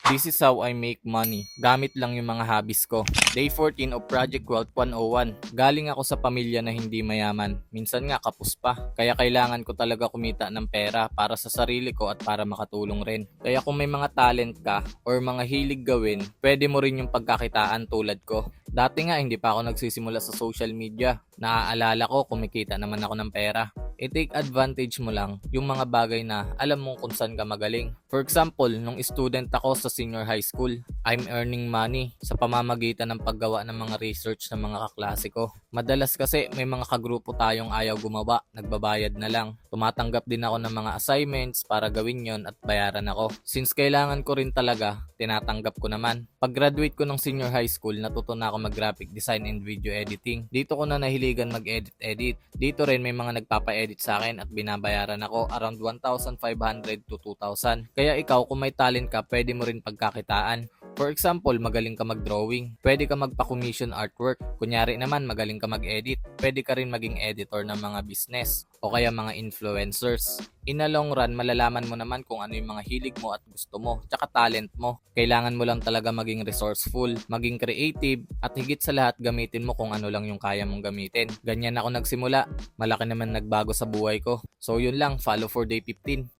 This is how I make money. Gamit lang yung mga hobbies ko. Day 14 of Project Wealth 101. Galing ako sa pamilya na hindi mayaman. Minsan nga kapos pa. Kaya kailangan ko talaga kumita ng pera para sa sarili ko at para makatulong rin. Kaya kung may mga talent ka or mga hilig gawin, pwede mo rin yung pagkakitaan tulad ko. Dati nga hindi pa ako nagsisimula sa social media. Naaalala ko kumikita naman ako ng pera. I-take advantage mo lang yung mga bagay na alam mong kung saan ka magaling. For example, nung student ako sa senior high school, I'm earning money sa pamamagitan ng paggawa ng mga research ng mga kaklase ko. Madalas kasi may mga kagrupo tayong ayaw gumawa, nagbabayad na lang. Tumatanggap din ako ng mga assignments para gawin yon at bayaran ako. Since kailangan ko rin talaga, tinatanggap ko naman. Pag-graduate ko ng senior high school, natuto na ako mag-graphic design and video editing. Dito ko na nahiligan mag-edit-edit. Dito rin may mga nagpapa-edit sa akin at binabayaran ako around 1,500 to 2,000. Kaya ikaw kung may talent ka, pwede mo rin pagkakitaan. For example, magaling ka mag-drawing, pwede ka magpa-commission artwork. Kunyari naman, magaling ka mag-edit, pwede ka rin maging editor ng mga business o kaya mga influencers. In a long run, malalaman mo naman kung ano yung mga hilig mo at gusto mo, tsaka talent mo. Kailangan mo lang talaga maging resourceful, maging creative, at higit sa lahat gamitin mo kung ano lang yung kaya mong gamitin. Ganyan ako nagsimula, malaki naman nagbago sa buhay ko. So yun lang, follow for day 15.